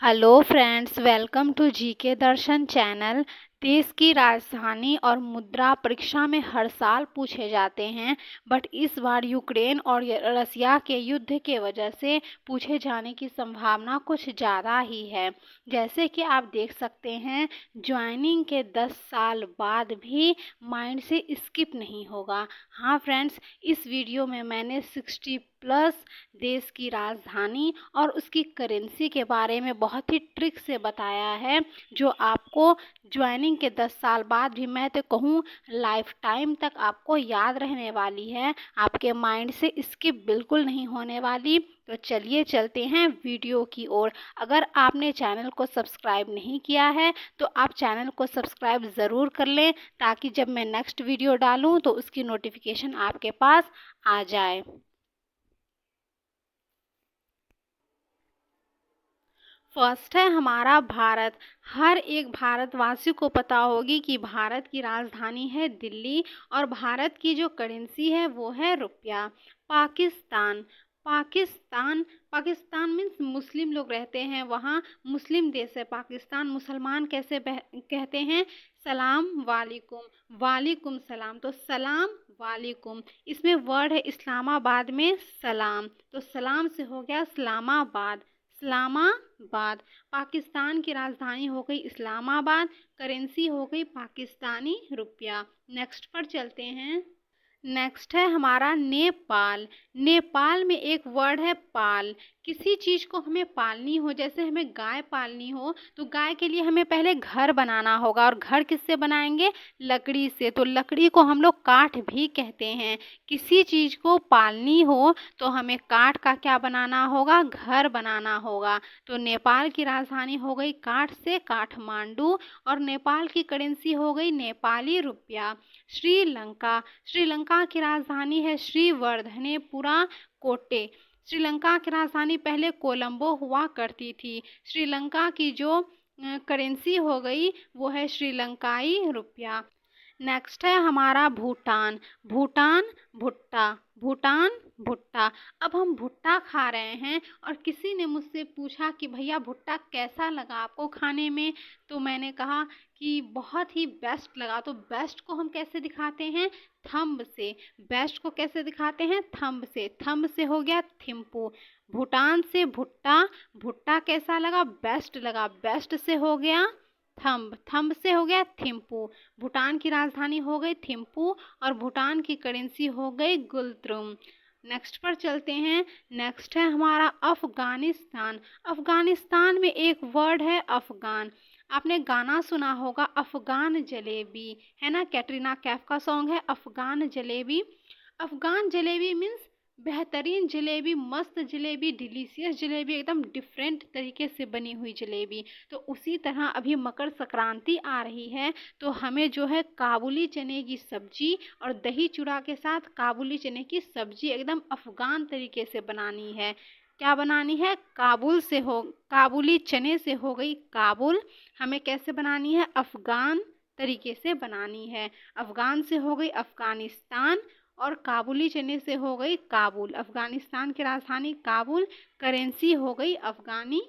Hello friends, welcome to GK Darshan channel. देश की राजधानी और मुद्रा परीक्षा में हर साल पूछे जाते हैं, बट इस बार यूक्रेन और रसिया के युद्ध के वजह से पूछे जाने की संभावना कुछ ज़्यादा ही है। जैसे कि आप देख सकते हैं, ज्वाइनिंग के 10 साल बाद भी माइंड से स्किप नहीं होगा। हाँ फ्रेंड्स, इस वीडियो में मैंने 60+ देश की राजधानी और उसकी करेंसी के बारे में बहुत ही ट्रिक से बताया है, जो आपको ज्वाइनिंग के 10 साल बाद भी, मैं तो कहूँ लाइफ टाइम तक आपको याद रहने वाली है। आपके माइंड से स्किप बिल्कुल नहीं होने वाली। तो चलिए चलते हैं वीडियो की ओर। अगर आपने चैनल को सब्सक्राइब नहीं किया है तो आप चैनल को सब्सक्राइब ज़रूर कर लें, ताकि जब मैं नेक्स्ट वीडियो डालूं तो उसकी नोटिफिकेशन आपके पास आ जाए। फर्स्ट है हमारा भारत। हर एक भारतवासी को पता होगी कि भारत की राजधानी है दिल्ली और भारत की जो करेंसी है वो है रुपया। पाकिस्तान। पाकिस्तान पाकिस्तान मीन्स मुस्लिम लोग रहते हैं वहाँ, मुस्लिम देश है पाकिस्तान। मुसलमान कैसे कहते हैं? सलाम वालेकुम, वालेकुम सलाम, तो सलाम वालेकुम। इसमें वर्ड है इस्लामाबाद में सलाम, तो सलाम से हो गया इस्लामाबाद। इस्लामाबाद। पाकिस्तान की राजधानी हो गई इस्लामाबाद, करेंसी हो गई पाकिस्तानी रुपया। नेक्स्ट पर चलते हैं। नेक्स्ट है हमारा नेपाल। नेपाल में एक वर्ड है पाल। किसी चीज़ को हमें पालनी हो, जैसे हमें गाय पालनी हो, तो गाय के लिए हमें पहले घर बनाना होगा, और घर किससे बनाएंगे? लकड़ी से। तो लकड़ी को हम लोग काठ भी कहते हैं। किसी चीज़ को पालनी हो तो हमें काठ का क्या बनाना होगा? घर बनाना होगा। तो नेपाल की राजधानी हो गई काठ से काठमांडू, और नेपाल की करेंसी हो गई नेपाली रुपया। श्रीलंका। श्रीलंका की राजधानी है श्रीवर्धनेपुरा कोटे। श्रीलंका की राजधानी पहले कोलंबो हुआ करती थी। श्रीलंका की जो करेंसी हो गई वो है श्रीलंकाई रुपया। नेक्स्ट है हमारा भूटान। भूटान भुट्टा। भूटान भुट्टा। अब हम भुट्टा खा रहे हैं, और किसी ने मुझसे पूछा कि भैया भुट्टा कैसा लगा आपको खाने में, तो मैंने कहा कि बहुत ही बेस्ट लगा। तो बेस्ट को हम कैसे दिखाते हैं? थंब से। बेस्ट को कैसे दिखाते हैं? थंब से। थंब से हो गया थिम्पू। भूटान से भुट्टा। भुट्टा कैसा लगा? बेस्ट लगा। बेस्ट से हो गया थंब। थंब से हो गया थिम्पू। भूटान की राजधानी हो गई थिम्पू, और भूटान की करेंसी हो गई गुलद्रुम। नेक्स्ट पर चलते हैं। नेक्स्ट है हमारा अफगानिस्तान। अफगानिस्तान में एक वर्ड है अफगान। आपने गाना सुना होगा अफगान जलेबी, है ना? कैटरीना कैफ का सॉन्ग है अफगान जलेबी। अफगान जलेबी मीन्स बेहतरीन जलेबी, मस्त जलेबी, डिलीशियस जलेबी, एकदम डिफरेंट तरीके से बनी हुई जलेबी। तो उसी तरह अभी मकर संक्रांति आ रही है, तो हमें जो है काबुली चने की सब्जी और दही चूड़ा के साथ काबुली चने की सब्जी एकदम अफगान तरीके से बनानी है। क्या बनानी है? काबुली चने से हो गई काबुल। हमें कैसे बनानी है? अफगान तरीके से बनानी है। अफगान से हो गई अफगानिस्तान, और काबुली चने से हो गई काबुल। अफगानिस्तान की राजधानी काबुल, करेंसी हो गई अफगानी।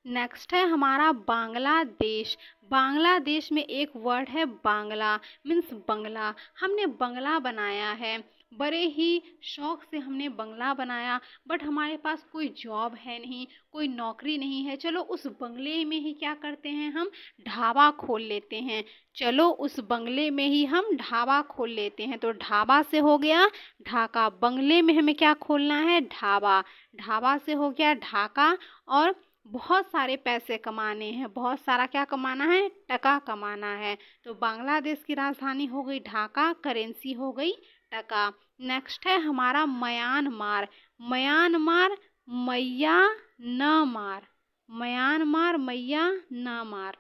नेक्स्ट है हमारा बांग्लादेश। बांग्लादेश में एक वर्ड है बांग्ला, मीन्स बंगला। हमने बंगला बनाया है, बड़े ही शौक से हमने बंगला बनाया, बट हमारे पास कोई जॉब है नहीं, कोई नौकरी नहीं है। चलो उस बंगले में ही क्या करते हैं, हम ढाबा खोल लेते हैं। चलो उस बंगले में ही हम ढाबा खोल लेते हैं। तो ढाबा से हो गया ढाका। बंगले में हमें क्या खोलना है? ढाबा। ढाबा से हो गया ढाका। और बहुत सारे पैसे कमाने हैं, बहुत सारा क्या कमाना है? टका कमाना है। तो बांग्लादेश की राजधानी हो गई ढाका, करेंसी हो गई टका। नेक्स्ट है हमारा म्यांमार। म्यांमार, मैया न मार। म्यांमार, मैया न मार।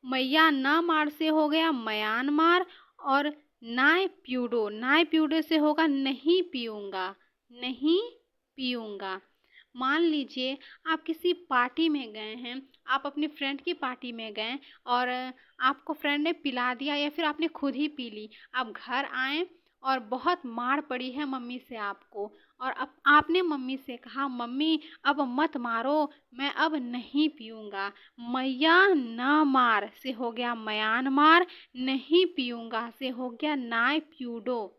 मैया न मार से हो गया म्यांमार। और नाय प्यूडो। नाय प्यूडो से होगा नहीं पीऊंगा। नहीं पीऊंगा। मान लीजिए आप किसी पार्टी में गए हैं, आप अपने फ्रेंड की पार्टी में गए, और आपको फ्रेंड ने पिला दिया, या फिर आपने खुद ही पी ली। आप घर आए और बहुत मार पड़ी है मम्मी से आपको, और अब आपने मम्मी से कहा मम्मी अब मत मारो, मैं अब नहीं पीऊँगा। मैया ना मार से हो गया म्यांमार, नहीं पीऊँगा से हो गया नाय प्यूडो।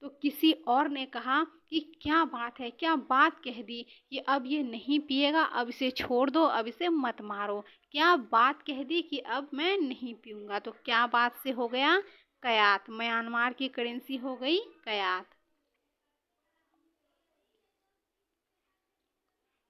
तो किसी और ने कहा कि क्या बात है, क्या बात कह दी कि अब ये नहीं पिएगा, अब इसे छोड़ दो, अब इसे मत मारो। क्या बात कह दी कि अब मैं नहीं पीऊँगा। तो क्या बात से हो गया कयात। म्यांमार की करेंसी हो गई कयात।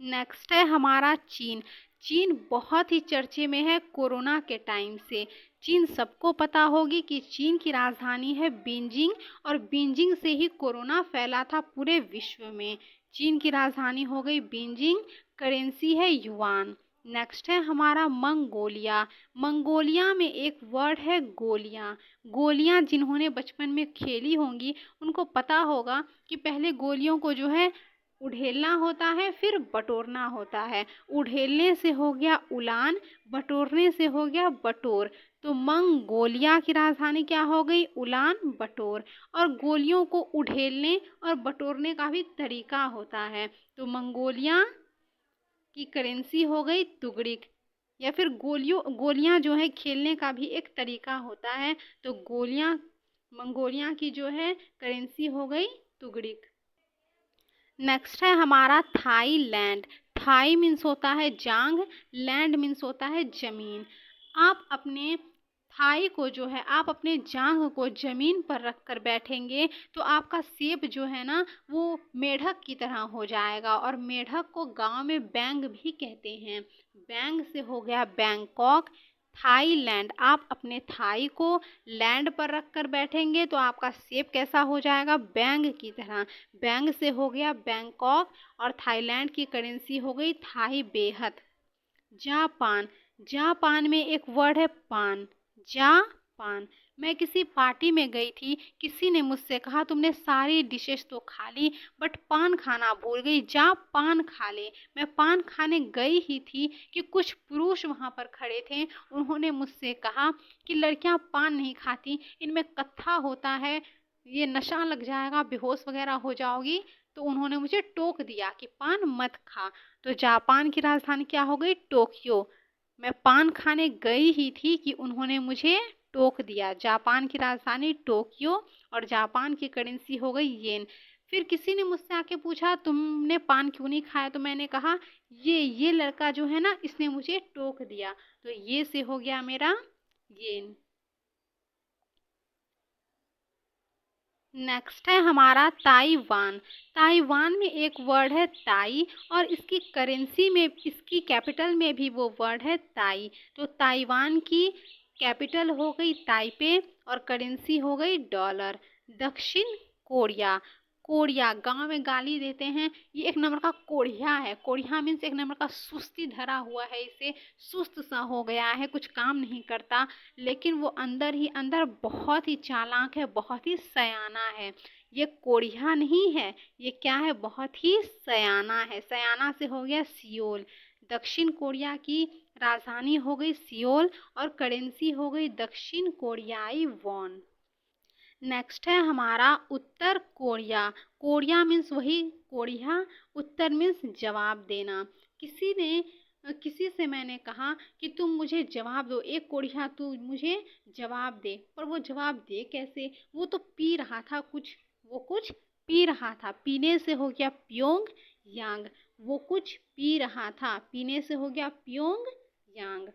नेक्स्ट है हमारा चीन। चीन बहुत ही चर्चे में है कोरोना के टाइम से। चीन सबको पता होगी कि चीन की राजधानी है बीजिंग, और बीजिंग से ही कोरोना फैला था पूरे विश्व में। चीन की राजधानी हो गई बीजिंग, करेंसी है युआन। नेक्स्ट है हमारा मंगोलिया। मंगोलिया में एक वर्ड है गोलियां। गोलियां जिन्होंने बचपन में खेली होंगी उनको पता होगा कि पहले गोलियों को जो है उड़ेलना होता है, फिर बटोरना होता है। उड़ेलने से हो गया उलान, बटोरने से हो गया बटोर। तो मंगोलिया की राजधानी क्या हो गई उलान बटोर। और गोलियों को उड़ेलने और बटोरने का भी तरीका होता है। तो मंगोलिया की करेंसी हो गई तुगड़िक, या फिर गोलियां जो है खेलने का भी एक तरीका होता है। तो गोलियां मंगोलिया की जो है करेंसी हो गई तुगड़िक। नेक्स्ट है हमारा थाईलैंड। थाई मीन्स होता है जांग, लैंड मीन्स होता है जमीन। आप अपने थाई को जो है, आप अपने जांग को जमीन पर रख कर बैठेंगे तो आपका शेप जो है ना वो मेढक की तरह हो जाएगा। और मेढक को गांव में बैंग भी कहते हैं। बैंग से हो गया बैंकॉक। थाईलैंड, आप अपने थाई को लैंड पर रख कर बैठेंगे तो आपका शेप कैसा हो जाएगा बैंग की तरह। बैंग से हो गया बैंकॉक। और थाईलैंड की करेंसी हो गई थाई बेहद। जापान। जापान में एक वर्ड है पान। जापान। मैं किसी पार्टी में गई थी, किसी ने मुझसे कहा तुमने सारी डिशेस तो खा ली बट पान खाना भूल गई, जा पान खा ले। मैं पान खाने गई ही थी कि कुछ पुरुष वहां पर खड़े थे। उन्होंने मुझसे कहा कि लड़कियां पान नहीं खाती, इनमें कत्था होता है, ये नशा लग जाएगा, बेहोश वगैरह हो जाओगी। तो उन्होंने मुझे टोक दिया कि पान मत खा। तो जापान की राजधानी क्या हो गई टोक्यो। मैं पान खाने गई ही थी कि उन्होंने मुझे टोक दिया। जापान की राजधानी टोक्यो, और जापान की करेंसी हो गई येन। फिर किसी ने मुझसे आके पूछा तुमने पान क्यों नहीं खाया, तो मैंने कहा ये लड़का जो है ना इसने मुझे टोक दिया। तो ये से हो गया मेरा येन। नेक्स्ट है हमारा ताइवान। ताइवान में एक वर्ड है ताई, और इसकी करेंसी में, इसकी कैपिटल में भी वो वर्ड है ताई। तो ताइवान की कैपिटल हो गई ताइपे, और करेंसी हो गई डॉलर। दक्षिण कोरिया। कोरिया गांव में गाली देते हैं, ये एक नंबर का कोढ़िया है। कोढ़िया मीन्स एक नंबर का सुस्ती धरा हुआ है, इसे सुस्त सा हो गया है, कुछ काम नहीं करता। लेकिन वो अंदर ही अंदर बहुत ही चालाक है, बहुत ही सयाना है। ये कोढ़िया नहीं है, ये क्या है बहुत ही सयाना है। सयाना से हो गया सियोल। दक्षिण कोरिया की राजधानी हो गई सियोल, और करेंसी हो गई दक्षिण कोरियाई वॉन। नेक्स्ट है हमारा उत्तर कोरिया। कोरिया मीन्स वही कोरिया, उत्तर मीन्स जवाब देना। किसी से मैंने कहा कि तुम मुझे जवाब दो, एक कोरिया तू मुझे जवाब दे। पर वो जवाब दे कैसे, वो तो पी रहा था कुछ, वो कुछ पी रहा था। पीने से हो गया प्योंग यांग। वो कुछ पी रहा था, पीने से हो गया प्योंग यांग।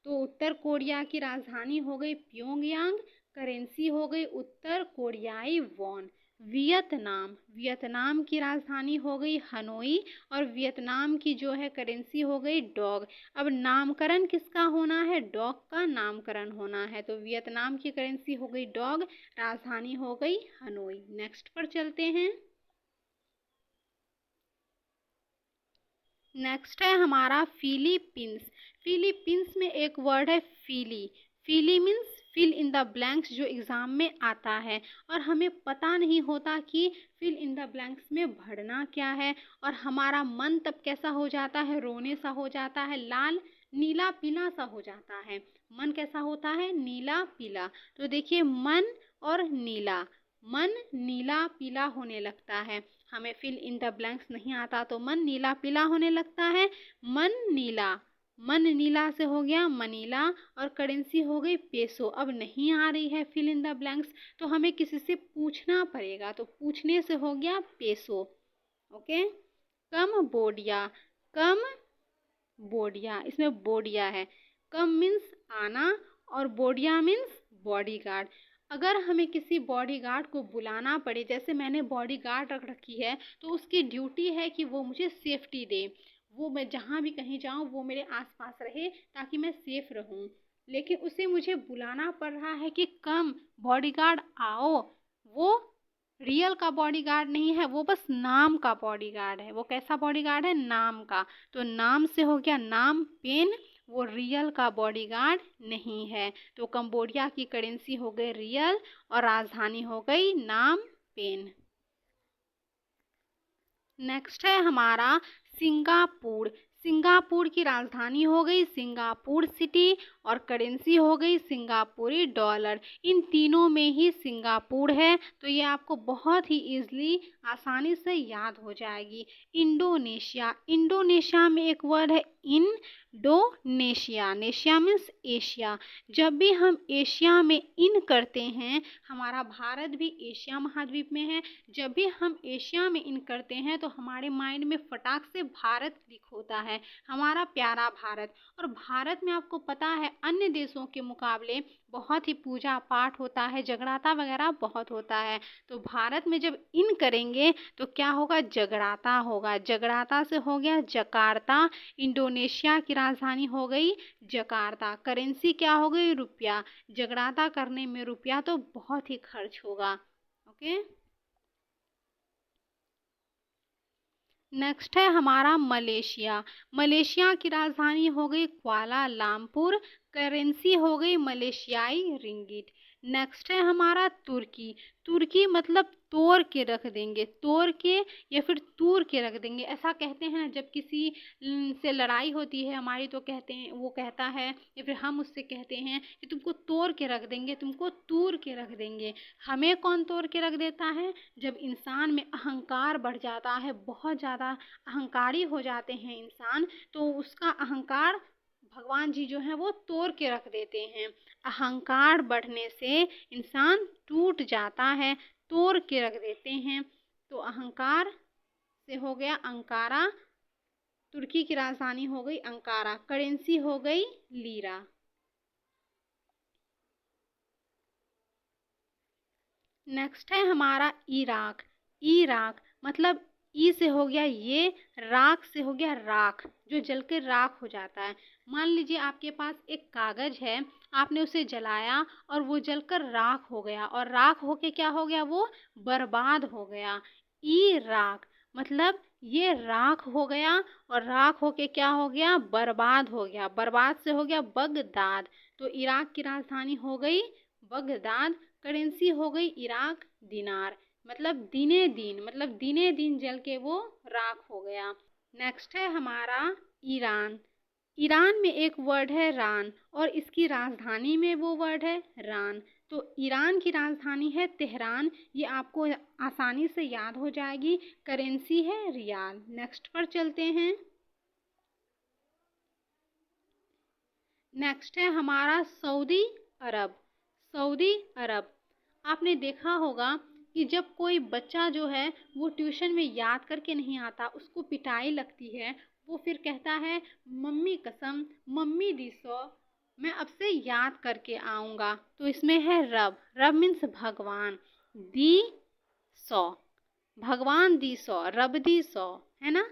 तो उत्तर कोरिया की राजधानी हो गई प्योंगयांग, करेंसी हो गई उत्तर कोरियाई वॉन। वियतनाम। वियतनाम की राजधानी हो गई हनोई, और वियतनाम की जो है करेंसी हो गई डॉग। अब नामकरण किसका होना है, डॉग का नामकरण होना है। तो वियतनाम की करेंसी हो गई डॉग, राजधानी हो गई हनोई। नेक्स्ट पर चलते हैं। नेक्स्ट है हमारा फिलीपींस। फिलीपींस में एक वर्ड है फीली। फीली means fill in the blanks, जो एग्जाम में आता है और हमें पता नहीं होता कि फिल इन द ब्लैंक्स में भरना क्या है। और हमारा मन तब कैसा हो जाता है, रोने सा हो जाता है, लाल नीला पीला सा हो जाता है। मन कैसा होता है, नीला पीला। तो देखिए मन और नीला। मन नीला पीला होने लगता है। हमें फिल इन द ब्लैंक्स नहीं आता तो मन नीला पीला होने लगता है। मन नीला, मन नीला से हो गया मनीला और करेंसी हो गई पेसो। अब नहीं आ रही है फिल इन द ब्लैंक्स तो हमें किसी से पूछना पड़ेगा, तो पूछने से हो गया पेसो। ओके। कम बोडिया, कम बोडिया, इसमें बोडिया है। कम मीन्स आना और बोडिया मीन्स बॉडीगार्ड। अगर हमें किसी बॉडीगार्ड को बुलाना पड़े, जैसे मैंने बॉडीगार्ड रख रखी है तो उसकी ड्यूटी है कि वो मुझे सेफ्टी दे, वो मैं जहाँ भी कहीं जाऊँ वो मेरे आसपास रहे ताकि मैं सेफ रहूँ। लेकिन उसे मुझे बुलाना पड़ रहा है कि कम बॉडीगार्ड आओ, वो रियल का बॉडीगार्ड नहीं है, वो बस नाम का बॉडीगार्ड है। वो कैसा बॉडीगार्ड है? नाम का। तो नाम से हो गया नाम पेन, वो रियल का बॉडीगार्ड नहीं है। तो कंबोडिया की करेंसी हो गई रियल और राजधानी हो गई नाम पेन। नेक्स्ट है हमारा सिंगापुर। सिंगापुर की राजधानी हो गई सिंगापुर सिटी और करेंसी हो गई सिंगापुरी डॉलर। इन तीनों में ही सिंगापुर है तो ये आपको बहुत ही इजीली आसानी से याद हो जाएगी। इंडोनेशिया, इंडोनेशिया में एक वर्ड है इंडोनेशिया, नेशिया मीन्स एशिया। जब भी हम एशिया में इन करते हैं, हमारा भारत भी एशिया महाद्वीप में है, जब भी हम एशिया में इन करते हैं तो हमारे माइंड में फटाक से भारत क्लिक होता है, हमारा प्यारा भारत। और भारत में आपको पता है अन्य देशों के मुकाबले बहुत ही पूजा पाठ होता है, जगराता वगैरह बहुत होता है। तो भारत में जब इन करेंगे तो क्या होगा? जगराता होगा। जगराता से हो गया जकार्ता। इंडोनेशिया की राजधानी हो गई जकार्ता। करेंसी क्या हो गई? रुपया। जगराता करने में रुपया तो बहुत ही खर्च होगा। ओके। नेक्स्ट है हमारा मलेशिया। मलेशिया की राजधानी हो गई क्वालालंपुर। करेंसी हो गई मलेशियाई रिंगिट। नेक्स्ट है हमारा तुर्की। तुर्की मतलब तोड़ के रख देंगे, तोड़ के या फिर तूर के रख देंगे। ऐसा कहते हैं ना, जब किसी से लड़ाई होती है हमारी तो कहते हैं, वो कहता है या फिर हम उससे कहते हैं कि तुमको तोड़ के रख देंगे, तुमको तूर के रख देंगे। हमें कौन तोड़ के रख देता है? जब इंसान में अहंकार बढ़ जाता है, बहुत ज़्यादा अहंकारी हो जाते हैं इंसान, तो उसका अहंकार भगवान जी जो हैं वो तोड़ के रख देते हैं। अहंकार बढ़ने से इंसान टूट जाता है, तोड़ के रख देते हैं। तो अहंकार से हो गया अंकारा। तुर्की की राजधानी हो गई अंकारा। करेंसी हो गई लीरा। नेक्स्ट है हमारा इराक। इराक मतलब ई से हो गया ये, राख से हो गया राख, जो जल के राख हो जाता है। मान लीजिए आपके पास एक कागज है, आपने उसे जलाया और वो जलकर राख हो गया, और राख होके क्या हो गया? वो बर्बाद हो गया। इराक मतलब ये राख हो गया और राख होके क्या हो गया? बर्बाद हो गया। बर्बाद से हो गया बगदाद। तो इराक की राजधानी हो गई बगदाद। करेंसी हो गई इराक दिनार। मतलब दिने दिन, मतलब दिने दिन जल के वो राख हो गया। नेक्स्ट है हमारा ईरान। ईरान में एक वर्ड है रान और इसकी राजधानी में वो वर्ड है रान। तो ईरान की राजधानी है तेहरान, ये आपको आसानी से याद हो जाएगी। करेंसी है रियाल। नेक्स्ट पर चलते हैं। नेक्स्ट है हमारा सऊदी अरब। सऊदी अरब, आपने देखा होगा कि जब कोई बच्चा जो है वो ट्यूशन में याद करके नहीं आता, उसको पिटाई लगती है, वो फिर कहता है मम्मी कसम, मम्मी दी सौ, मैं अब से याद करके आऊँगा। तो इसमें है रब। रब मीन्स भगवान। दी सौ, भगवान दी सौ, रब दी सौ, है ना।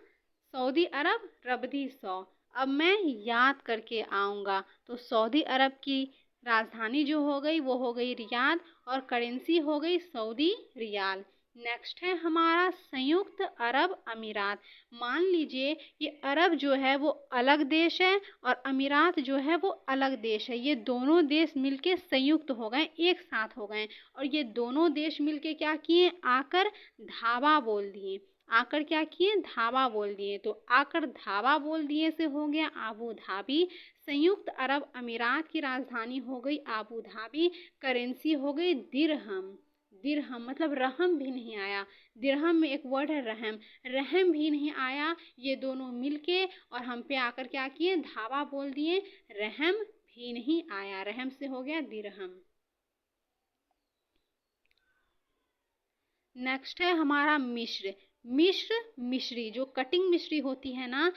सऊदी अरब रब दी सौ, अब मैं याद करके आऊँगा। तो सऊदी अरब की राजधानी जो हो गई वो हो गई रियाद और करेंसी हो गई सऊदी रियाल। नेक्स्ट है हमारा संयुक्त अरब अमीरात। मान लीजिए ये अरब जो है वो अलग देश है और अमीरात जो है वो अलग देश है। ये दोनों देश मिलके संयुक्त हो गए, एक साथ हो गए, और ये दोनों देश मिलके क्या किए? आकर धावा बोल दिए। आकर क्या किए? धावा बोल दिए। तो आकर धावा बोल दिए से हो गया आबू धाबी। संयुक्त अरब अमीरात की राजधानी हो गई आबू धाबी, करेंसी हो गई दिरहम। दिरहम मतलब रहम भी नहीं आया, दिरहम में एक वर्ड है रहम, रहम भी नहीं आया। ये दोनों मिलके और हम पे आकर क्या किए, धावा बोल दिए, रहम भी नहीं आया, रहम से हो गया दिरहम। नेक्स्ट है हमारा मिस्र। मिस्र मिश्री, जो कटिंग मिश्री होती है ना,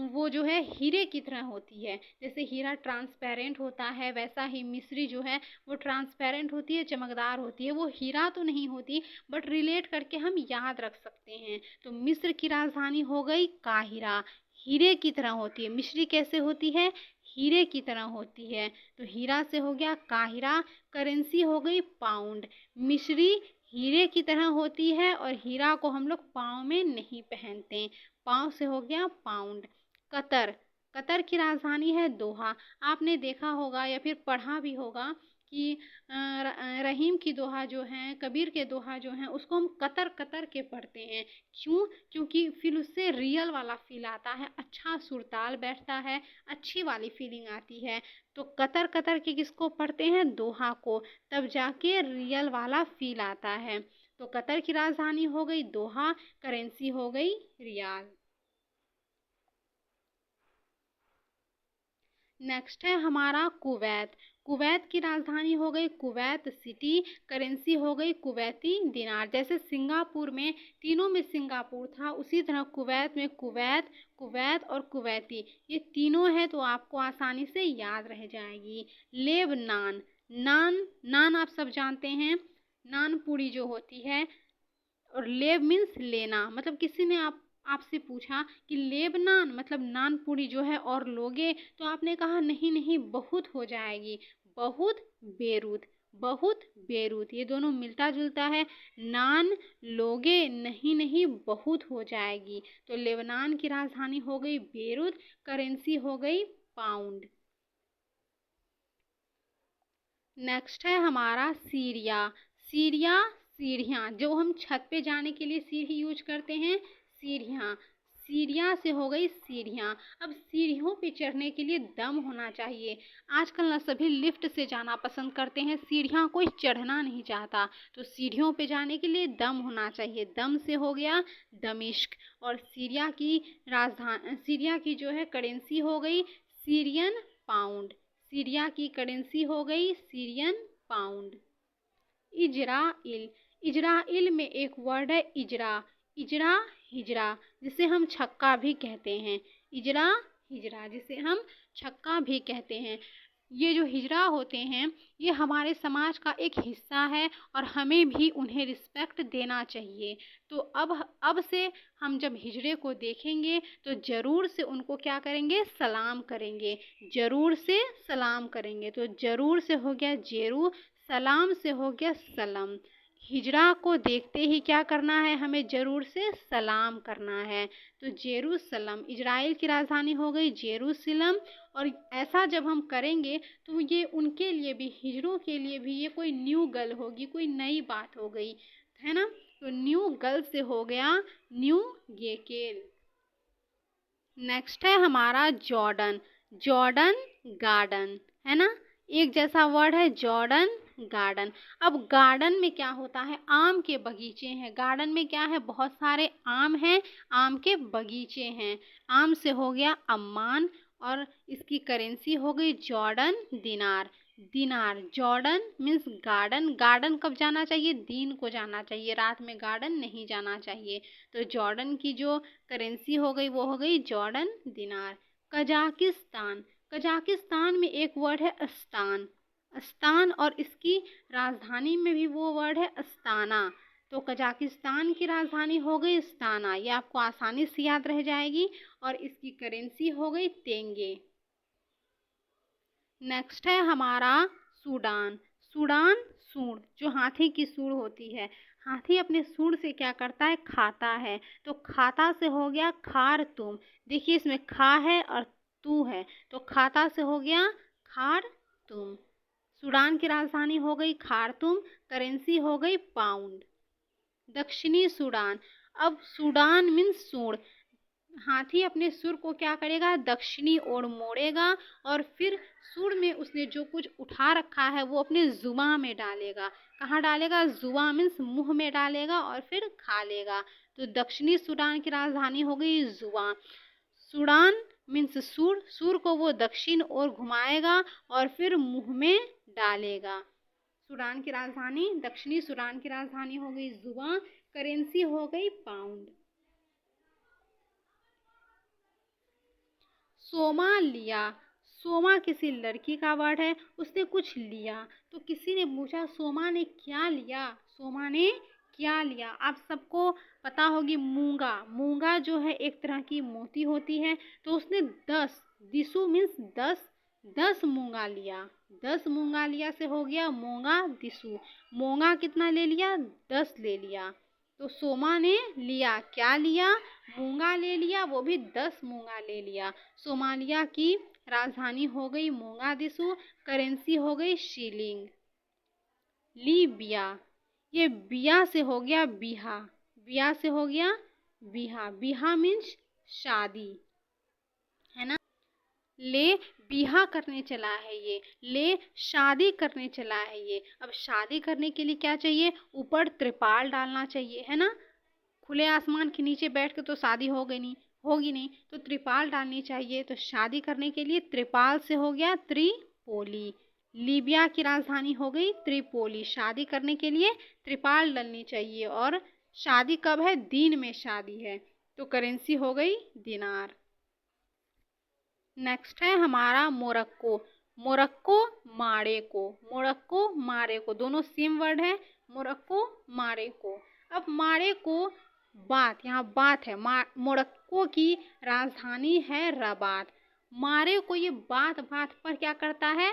वो जो है हीरे की तरह होती है। जैसे हीरा ट्रांसपेरेंट होता है, वैसा ही मिश्री जो है वो ट्रांसपेरेंट होती है, चमकदार होती है। वो हीरा तो नहीं होती, बट रिलेट करके हम याद रख सकते हैं। तो मिस्र की राजधानी हो गई काहिरा, हीरे की तरह होती है। मिश्री कैसे होती है, हीरे की तरह होती है। तो हीरा से हो गया काहिरा, करेंसी हो गई पाउंड। मिश्री हीरे की तरह होती है और हीरा को हम लोग पाँव में नहीं पहनते, पाँव से हो गया पाउंड। कतर, कतर की राजधानी है दोहा। आपने देखा होगा या फिर पढ़ा भी होगा कि रहीम की दोहा जो है, कबीर के दोहा जो हैं, उसको हम कतर कतर के पढ़ते हैं। क्यों, क्योंकि फिर उससे रियल वाला फील आता है, अच्छा सुरताल बैठता है, अच्छी वाली फीलिंग आती है। तो कतर कतर के किसको पढ़ते हैं, दोहा को, तब जाके रियल वाला फील आता है। तो कतर की राजधानी हो गई दोहा, करेंसी हो गई रियाल। नेक्स्ट है हमारा कुवैत। कुवैत की राजधानी हो गई कुवैत सिटी, करेंसी हो गई कुवैती दिनार। जैसे सिंगापुर में, तीनों में सिंगापुर था, उसी तरह कुवैत में कुवैत, कुवैत और कुवैती, ये तीनों है तो आपको आसानी से याद रह जाएगी। लेबनान, नान, नान आप सब जानते हैं, नान पूरी जो होती है। और लेब मीन्स लेना, मतलब किसी ने आपसे पूछा कि लेबनान मतलब नान पूरी जो है और लोगे, तो आपने कहा नहीं नहीं बहुत हो जाएगी, बहुत बेरूत, बहुत बेरूत, ये दोनों मिलता जुलता है। नान लोगे, नहीं नहीं बहुत हो जाएगी। तो लेबनान की राजधानी हो गई बेरूत, करेंसी हो गई पाउंड। नेक्स्ट है हमारा सीरिया। सीरिया सीढ़ियाँ, जो हम छत पे जाने के लिए सीढ़ी यूज करते हैं, सीढ़ियाँ, सीरिया से हो गई सीढ़ियाँ। अब सीढ़ियों पे चढ़ने के लिए दम होना चाहिए। आजकल ना सभी लिफ्ट से जाना पसंद करते हैं, सीढ़ियाँ कोई चढ़ना नहीं चाहता। तो सीढ़ियों पे जाने के लिए दम होना चाहिए, दम से हो गया दमिश्क। और सीरिया की राजधानी, सीरिया की जो है करेंसी हो गई सीरियन पाउंड। सीरिया की करेंसी हो गई सीरियन पाउंड। इजराइल, इजराइल में एक वर्ड है इजरा, इजरा हिजरा, जिसे हम छक्का भी कहते हैं। इजरा हिजरा, जिसे हम छक्का भी कहते हैं। ये जो हिजरा होते हैं, ये हमारे समाज का एक हिस्सा है और हमें भी उन्हें रिस्पेक्ट देना चाहिए। तो अब से हम जब हिजड़े को देखेंगे तो ज़रूर से उनको क्या करेंगे, सलाम करेंगे, ज़रूर से सलाम करेंगे। तो ज़रूर से हो गया जेरू, सलाम से हो गया सलाम। हिजड़ा को देखते ही क्या करना है, हमें ज़रूर से सलाम करना है। तो जेरूसलम, इजराइल की राजधानी हो गई जेरूसलम। और ऐसा जब हम करेंगे तो ये उनके लिए भी, हिजड़ों के लिए भी ये कोई न्यू गर्ल होगी, कोई नई बात हो गई, है ना। तो न्यू गर्ल से हो गया न्यू गेकेल। नेक्स्ट है हमारा जॉर्डन। जॉर्डन गार्डन, है ना, एक जैसा वर्ड है जॉर्डन गार्डन। अब गार्डन में क्या होता है, आम के बगीचे हैं। गार्डन में क्या है, बहुत सारे आम हैं, आम के बगीचे हैं। आम से हो गया अम्मान और इसकी करेंसी हो गई जॉर्डन दिनार। दिनार, जॉर्डन मीन्स गार्डन। गार्डन कब जाना चाहिए, दिन को जाना चाहिए, रात में गार्डन नहीं जाना चाहिए। तो जॉर्डन की जो करेंसी हो गई वो हो गई जॉर्डन दिनार। कजाकिस्तान, कजाकिस्तान में एक वर्ड है अस्तान, अस्तान, और इसकी राजधानी में भी वो वर्ड है अस्ताना। तो कजाकिस्तान की राजधानी हो गई अस्ताना, ये आपको आसानी से याद रह जाएगी। और इसकी करेंसी हो गई तेंगे। नेक्स्ट है हमारा सूडान। सूडान, सूंड, जो हाथी की सूंड होती है। हाथी अपने सूंड से क्या करता है, खाता है। तो खाता से हो गया खार तुम। देखिए इसमें खा है और तू है, तो खाता से हो गया खार तुम। सूडान की राजधानी हो गई खार्तूम, करेंसी हो गई पाउंड। दक्षिणी सूडान, अब सूडान मीन्स सूंड, हाथी अपने सुर को क्या करेगा, दक्षिणी ओर मोड़ेगा और फिर सुर में उसने जो कुछ उठा रखा है वो अपने जुबान में डालेगा। कहाँ डालेगा, जुबान मीन्स मुंह में डालेगा और फिर खा लेगा। तो दक्षिणी सूडान की राजधानी हो गई जुबान। सूडान मीन्स सुर, सुर को वो दक्षिण ओर घुमाएगा और फिर मुंह में डालेगा। सूडान की राजधानी, दक्षिणी सूडान की राजधानी हो गई जुबान। करेंसी हो गई पाउंड। सोमा लिया, सोमा किसी लड़की का वर्ड है, उसने कुछ लिया। तो किसी ने पूछा सोमा ने क्या लिया, सोमा ने क्या लिया। आप सबको पता होगी मूंगा, मूंगा जो है एक तरह की मोती होती है। तो उसने 10, दिसु मीन्स 10, 10 मूंगा लिया। 10 मूंगा लिया से हो गया मोंगा दिसु। मोंगा कितना ले लिया, 10 ले लिया। तो सोमा ने लिया, क्या लिया, मूंगा ले लिया, वो भी 10 मूंगा ले लिया। सोमालिया की राजधानी हो गई मोगादिशु। करेंसी हो गई शीलिंग। लीबिया, ये बिया से हो गया बिहा, बिया से हो गया बिहा। बिहा मीन्स शादी, है ना। ले बिहा करने चला है ये, ले शादी करने चला है ये। अब शादी करने के लिए क्या चाहिए, ऊपर त्रिपाल डालना चाहिए, है ना। खुले आसमान के नीचे बैठ के तो शादी होगी नहीं, तो त्रिपाल डालनी चाहिए। तो शादी करने के लिए त्रिपाल से हो गया त्रिपोली। लीबिया की राजधानी हो गई त्रिपोली। शादी करने के लिए त्रिपाल डलनी चाहिए और शादी कब है, दिन में शादी है। तो करेंसी हो गई दिनार। नेक्स्ट है हमारा मोरक्को। मोरक्को मारेको, मोरक्को मारेको दोनों सेम वर्ड है। मोरक्को मारेको। अब मारेको बात, यहाँ बात है। मोरक्को की राजधानी है रबात। मारे को ये बात बात पर क्या करता है,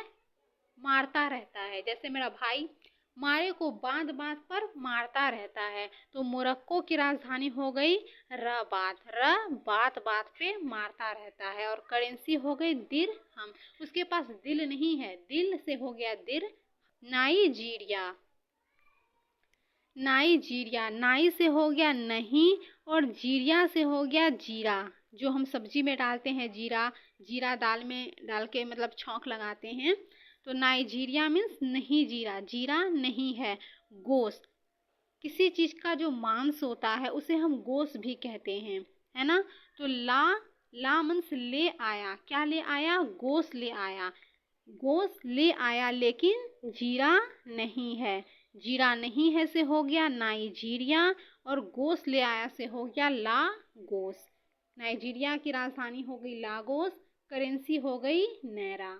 मारता रहता है। जैसे मेरा भाई मारे को बात बात पर मारता रहता है। तो मोरक्को की राजधानी हो गई रबात। र बात बात पे मारता रहता है। और करेंसी हो गई दिरहम। उसके पास दिल नहीं है, दिल से हो गया दिर। नाइजीरिया, नाइजीरिया, नाई से हो गया नहीं और जीरिया से हो गया जीरा, जो हम सब्जी में डालते हैं जीरा, जीरा दाल में डाल के मतलब छौंक लगाते हैं। तो नाइजीरिया मीन्स नहीं जीरा, जीरा नहीं है। गोश्त, किसी चीज का जो मांस होता है उसे हम गोश्त भी कहते हैं, है ना। तो ला मीन्स ले आया, क्या ले आया, गोश्त ले आया। गोश्त ले आया लेकिन जीरा नहीं है, जीरा नहीं है से हो गया नाइजीरिया और गोश्त ले आया से हो गया लागोस। नाइजीरिया की राजधानी हो गई लागोस। करेंसी हो गई नैरा।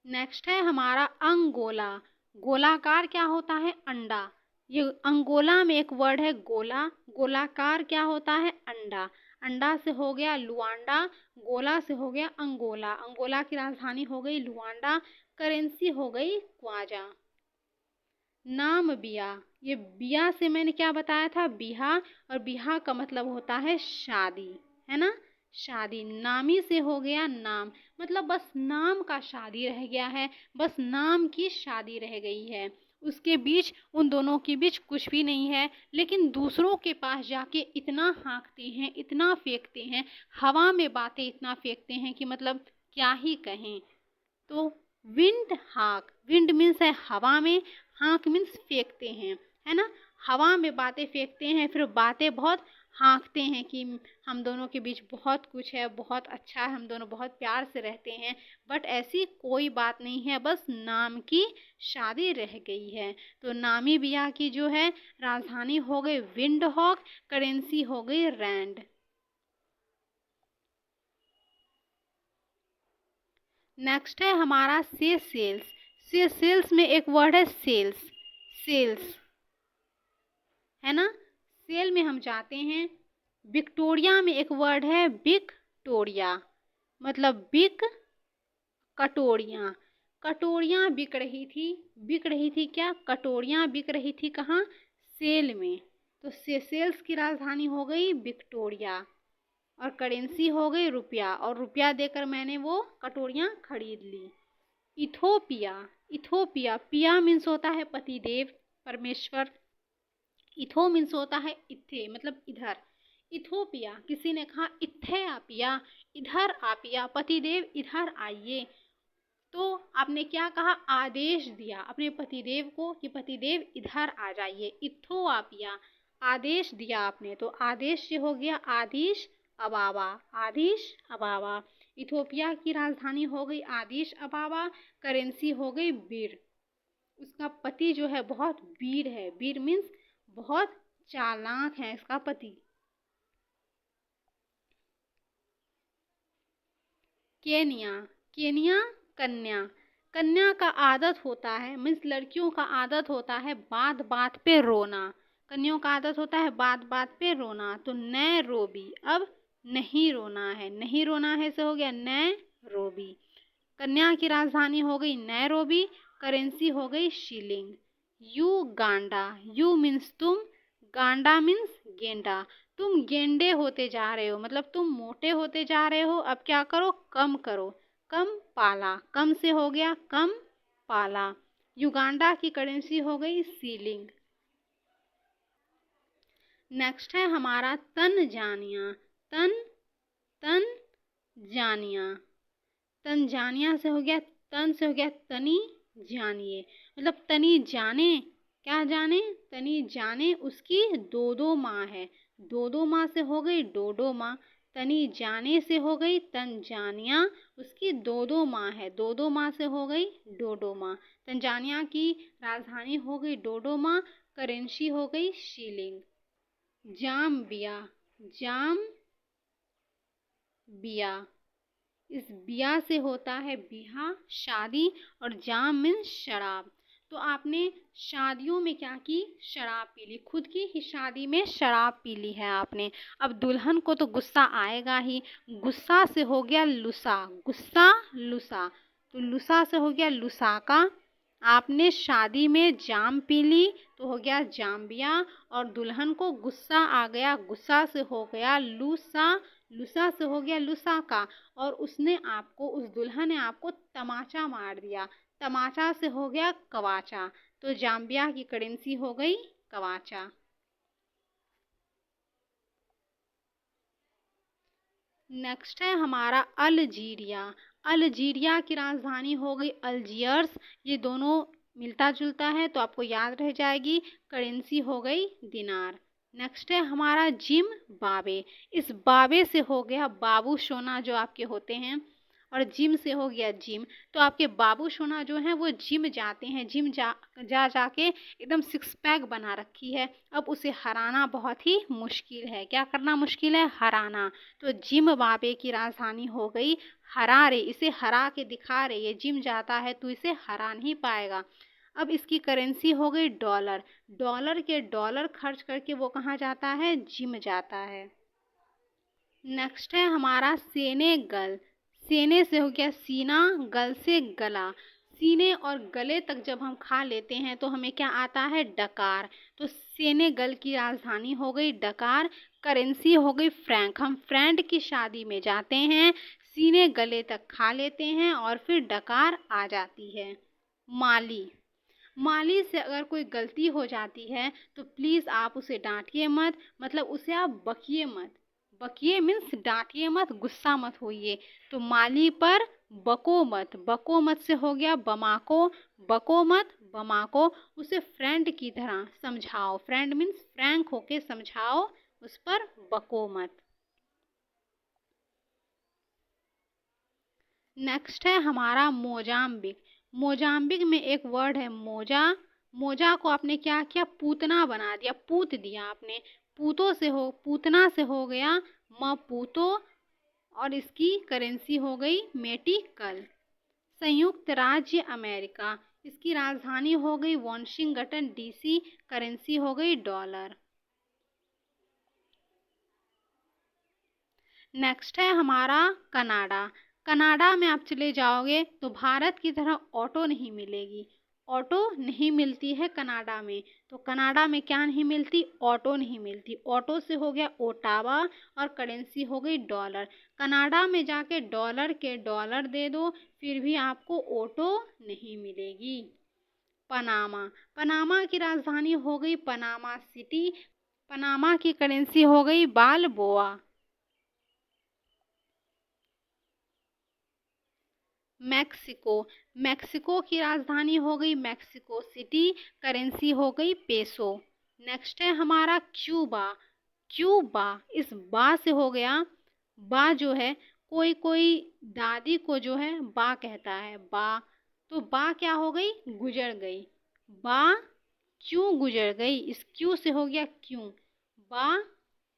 नेक्स्ट है हमारा अंगोला। गोलाकार क्या होता है, अंडा। ये अंगोला में एक वर्ड है गोला, गोलाकार क्या होता है, अंडा। अंडा से हो गया लुआंडा, गोला से हो गया अंगोला। अंगोला की राजधानी हो गई लुआंडा। करेंसी हो गई क्वाजा। नाम बिया, ये बिया से मैंने क्या बताया था, बिहा। और बिहा का मतलब होता है शादी, है ना, शादी। नामी से हो गया नाम, मतलब बस नाम का शादी रह गया है, बस नाम की शादी रह गई है। उसके बीच, उन दोनों के बीच कुछ भी नहीं है, लेकिन दूसरों के पास जाके इतना हाँकते हैं, इतना फेंकते हैं, हवा में बातें इतना फेंकते हैं कि मतलब क्या ही कहें। तो विंड हाक, विंड मीन्स है हवा में, हाक मीन्स फेंकते हैं, है ना। हवा में बातें फेंकते हैं, फिर बातें बहुत हाँकते हैं कि हम दोनों के बीच बहुत कुछ है, बहुत अच्छा है, हम दोनों बहुत प्यार से रहते हैं। बट ऐसी कोई बात नहीं है, बस नाम की शादी रह गई है। तो नामीबिया की जो है राजधानी हो गई विंड हॉक। करेंसी हो गई रैंड। नेक्स्ट है हमारा सेशेल्स। सेशेल्स में एक वर्ड है सेल्स, सेल्स, है ना। सेल में हम जाते हैं। विक्टोरिया में एक वर्ड है विक्टोरिया, मतलब बिक, कटोरियाँ, कटोरियाँ बिक रही थी। बिक रही थी क्या, कटोरियाँ बिक रही थी कहाँ, सेल में। तो सेशेल्स की राजधानी हो गई विक्टोरिया और करेंसी हो गई रुपया। और रुपया देकर मैंने वो कटोरियाँ खरीद ली। इथोपिया, इथोपिया, पिया मीन्स होता है पतिदेव, परमेश्वर। इथो मीन्स होता है इथे, मतलब इधर। इथोपिया, किसी ने कहा इथे आपिया, इधर आपिया, पतिदेव इधर आइए। तो आपने क्या कहा, आदेश दिया अपने पतिदेव को कि पतिदेव इधर आ जाइए, इथो आपिया, आदेश दिया आपने। तो आदेश से हो गया आदिश अबाबा, आदिश अबाबा। इथोपिया की राजधानी हो गई आदिश अबाबा, करेंसी हो गई बीर। उसका पति जो है बहुत वीर है, वीर मीन्स बहुत चालाक है इसका पति। केनिया, केनिया कन्या, कन्या का आदत होता है मीन्स लड़कियों का आदत होता है बात बात पे रोना, कन्याओं का आदत होता है बात बात पे रोना। तो नैरोबी, अब नहीं रोना है, नहीं रोना है से हो गया नैरोबी। कन्या की राजधानी हो गई नैरोबी, करेंसी हो गई शीलिंग। युगांडा, यू मीन्स तुम, गांडा मीन्स गेंडा। तुम गेंडे होते जा रहे हो, मतलब तुम मोटे होते जा रहे हो, अब क्या करो, कम करो, कम पाला, कम से हो गया कम पाला। युगांडा की करेंसी हो गई सीलिंग। नेक्स्ट है हमारा तंजानिया, तंजानिया, तंजानिया से हो गया, तन से हो गया तनी जानिए, मतलब तनी जाने, क्या जाने, तनी जाने उसकी दो दो माँ है, दो दो माँ से हो गई डोडो माँ। तनी जाने से हो गई तंजानिया, उसकी दो दो माँ है, दो दो माँ से हो गई डोडो माँ। तंजानिया की राजधानी हो गई डोडो माँ, करेंसी हो गई शीलिंग। जाम्बिया, जाम्बिया, इस बिया से होता है बिहा, शादी, और जाम मीन्स शराब। तो आपने शादियों में क्या की, शराब पी ली, खुद की ही शादी में शराब पी ली है आपने। अब दुल्हन को तो गुस्सा आएगा ही, गुस्सा से हो गया लुसा, गुस्सा लुसा। तो लुसा से हो गया लुसाका। आपने शादी में जाम पी ली तो हो गया जाम्बिया, और दुल्हन को गुस्सा आ गया, गुस्सा से हो गया लूसा, लुसा से हो गया लुसाका। और उसने आपको, उस दुल्हन ने आपको तमाचा मार दिया, तमाचा से हो गया कवाचा। तो जाम्बिया की करेंसी हो गई कवाचा। नेक्स्ट है हमारा अल्जीरिया, अल्जीरिया की राजधानी हो गई अल्जियर्स। ये दोनों मिलता जुलता है तो आपको याद रह जाएगी, करेंसी हो गई दिनार। नेक्स्ट है हमारा जिम्बाब्वे, इस बाबे से हो गया बाबू सोना जो आपके होते हैं, और जिम से हो गया जिम। तो आपके बाबू सोना जो हैं वो जिम जाते हैं, जिम जाके एकदम सिक्स पैक बना रखी है। अब उसे हराना बहुत ही मुश्किल है, क्या करना मुश्किल है, हराना। तो जिम्बाब्वे की राजधानी हो गई हरारे, इसे हरा के दिखा रहे, ये जिम जाता है तो इसे हरा नहीं पाएगा। अब इसकी करेंसी हो गई डॉलर, डॉलर के डॉलर खर्च करके वो कहाँ जाता है, जिम जाता है। नेक्स्ट है हमारा सेनेगल, सेने से हो गया सीना, गल से गला। सीने और गले तक जब हम खा लेते हैं तो हमें क्या आता है, डकार। तो सेनेगल की राजधानी हो गई डकार, करेंसी हो गई फ्रैंक। हम फ्रेंड की शादी में जाते हैं, सीने गले तक खा लेते हैं और फिर डकार आ जाती है। माली, माली से अगर कोई गलती हो जाती है तो प्लीज़ आप उसे डांटिए मत, मतलब उसे आप बकिए मत, बकिए मीन्स डांटिए मत, गुस्सा मत होइए। तो माली पर बको मत, बको मत से हो गया बमाको, बको मत बमाको। उसे फ्रेंड की तरह समझाओ, फ्रेंड मीन्स फ्रैंक होके समझाओ, उस पर बको मत। नेक्स्ट है हमारा मोजाम्बिक, मोजाम्बिक में एक वर्ड है मोजा, मोजा को आपने क्या किया, पूतना बना दिया, पूत दिया आपने, पूतों से हो, पूतना से हो गया मपूतो, और इसकी करेंसी हो गई मेटिकल। संयुक्त राज्य अमेरिका, इसकी राजधानी हो गई वॉशिंगटन डीसी, करेंसी हो गई डॉलर। नेक्स्ट है हमारा कनाडा, कनाडा में आप चले जाओगे तो भारत की तरह ऑटो नहीं मिलेगी, ऑटो नहीं मिलती है कनाडा में। तो कनाडा में क्या नहीं मिलती, ऑटो नहीं मिलती, ऑटो से हो गया ओटावा, और करेंसी हो गई डॉलर। कनाडा में जाके डॉलर के डॉलर दे दो फिर भी आपको ऑटो नहीं मिलेगी। पनामा। पनामा की राजधानी हो गई पनामा सिटी। पनामा की करेंसी हो गई बालबोआ। मैक्सिको। मैक्सिको की राजधानी हो गई मैक्सिको सिटी। करेंसी हो गई पेसो। नेक्स्ट है हमारा क्यूबा। क्यूबा, इस बा से हो गया, बा जो है कोई कोई दादी को जो है बा कहता है, बा, तो बा क्या हो गई, गुजर गई। बा क्यों गुजर गई, इस क्यों से हो गया क्यों। बा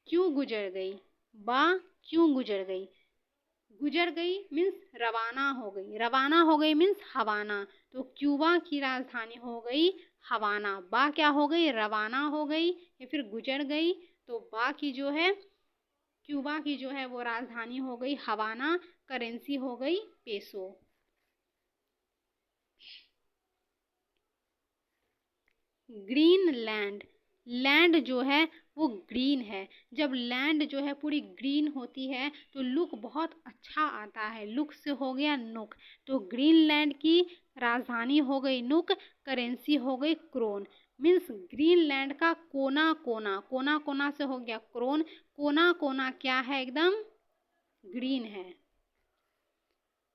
क्यों गुजर गई, बा क्यों गुजर गई। गुजर गई मीन्स रवाना हो गई, रवाना हो गई मीन्स हवाना। तो क्यूबा की राजधानी हो गई हवाना। बा क्या हो गई, रवाना हो गई या फिर गुजर गई। तो बा की जो है, क्यूबा की जो है वो राजधानी हो गई हवाना। करेंसी हो गई पेसो। ग्रीनलैंड। लैंड जो है वो ग्रीन है। जब लैंड जो है पूरी ग्रीन होती है तो लुक बहुत अच्छा आता है, लुक से हो गया नुक। तो ग्रीनलैंड की राजधानी हो गई नुक। करेंसी हो गई क्रोन। मीन्स ग्रीनलैंड का कोना कोना, कोना कोना से हो गया क्रोन। कोना कोना क्या है, एकदम ग्रीन है।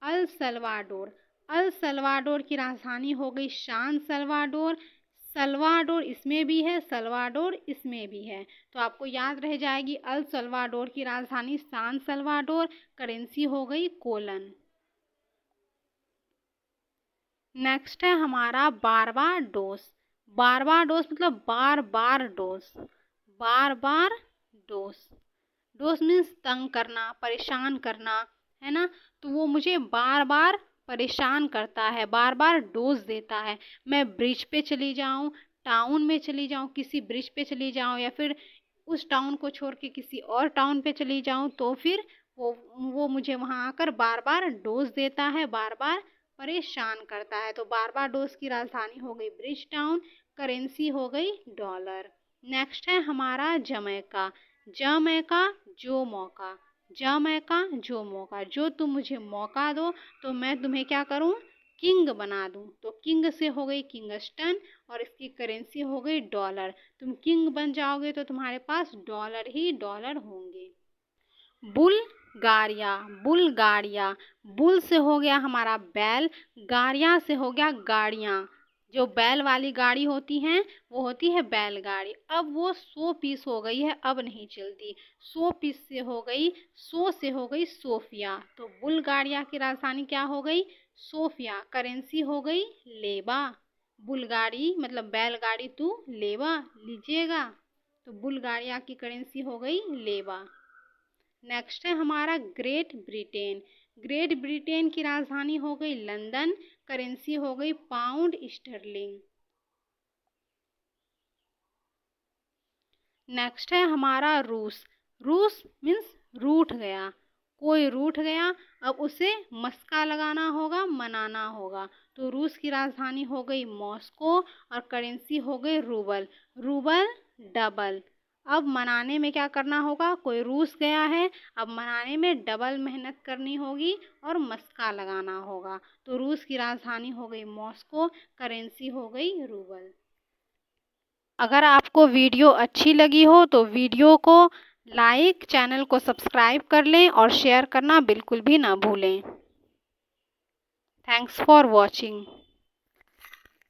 El Salvador. अल सल्वाडोर की राजधानी हो गई शान सल्वाडोर। सल्वाडोर इसमें भी है, सल्वाडोर इसमें भी है, तो आपको याद रह जाएगी अल सल्वाडोर की राजधानी सान सल्वाडोर। करेंसी हो गई कोलन। नेक्स्ट है हमारा बारबाडोस। बारबाडोस मतलब बार बार डोस, बार बार डोस। डोस मीन्स तंग करना, परेशान करना, है ना। तो वो मुझे बार बार परेशान करता है, बार बार डोज देता है। मैं ब्रिज पे चली जाऊं, टाउन में चली जाऊं, किसी ब्रिज पे चली जाऊं या फिर उस टाउन को छोड़ के किसी और टाउन पे चली जाऊं, तो फिर वो मुझे वहां आकर बार बार डोज देता है, बार बार परेशान करता है। तो बार बार डोज की राजधानी हो गई ब्रिज टाउन। करेंसी हो गई डॉलर। नेक्स्ट है हमारा जमैका। जमैका जो मौका। जमैका जो मौका, जो तुम मुझे मौका दो तो मैं तुम्हें क्या करूं, किंग बना दूं। तो किंग से हो गई किंगस्टन और इसकी करेंसी हो गई डॉलर। तुम किंग बन जाओगे तो तुम्हारे पास डॉलर ही डॉलर होंगे। बुल्गारिया। बुल्गारिया, बुल से हो गया हमारा बैल, गाड़िया से हो गया गाड़ियाँ। जो बैल वाली गाड़ी होती हैं वो होती है बैलगाड़ी। अब वो 100 पीस हो गई है, अब नहीं चलती। 100 पीस से हो गई, 100 से हो गई सोफिया। तो बुल्गारिया की राजधानी क्या हो गई, सोफिया। करेंसी हो गई लेबा। बुल्गाड़ी मतलब बैलगाड़ी तू लेबा, लीजिएगा। तो बुल्गारिया की करेंसी हो गई लेबा। नेक्स्ट है हमारा ग्रेट ब्रिटेन। ग्रेट ब्रिटेन की राजधानी हो गई लंदन। करेंसी हो गई पाउंड स्टर्लिंग। नेक्स्ट है हमारा रूस। रूस मीन्स रूठ गया, कोई रूठ गया, अब उसे मस्का लगाना होगा, मनाना होगा। तो रूस की राजधानी हो गई मॉस्को और करेंसी हो गई रूबल। Rouble double. अब मनाने में क्या करना होगा, कोई रूस गया है, अब मनाने में डबल मेहनत करनी होगी और मस्का लगाना होगा। तो रूस की राजधानी हो गई मॉस्को। करेंसी हो गई रूबल। अगर आपको वीडियो अच्छी लगी हो तो वीडियो को लाइक, चैनल को सब्सक्राइब कर लें और शेयर करना बिल्कुल भी ना भूलें। Thanks for watching.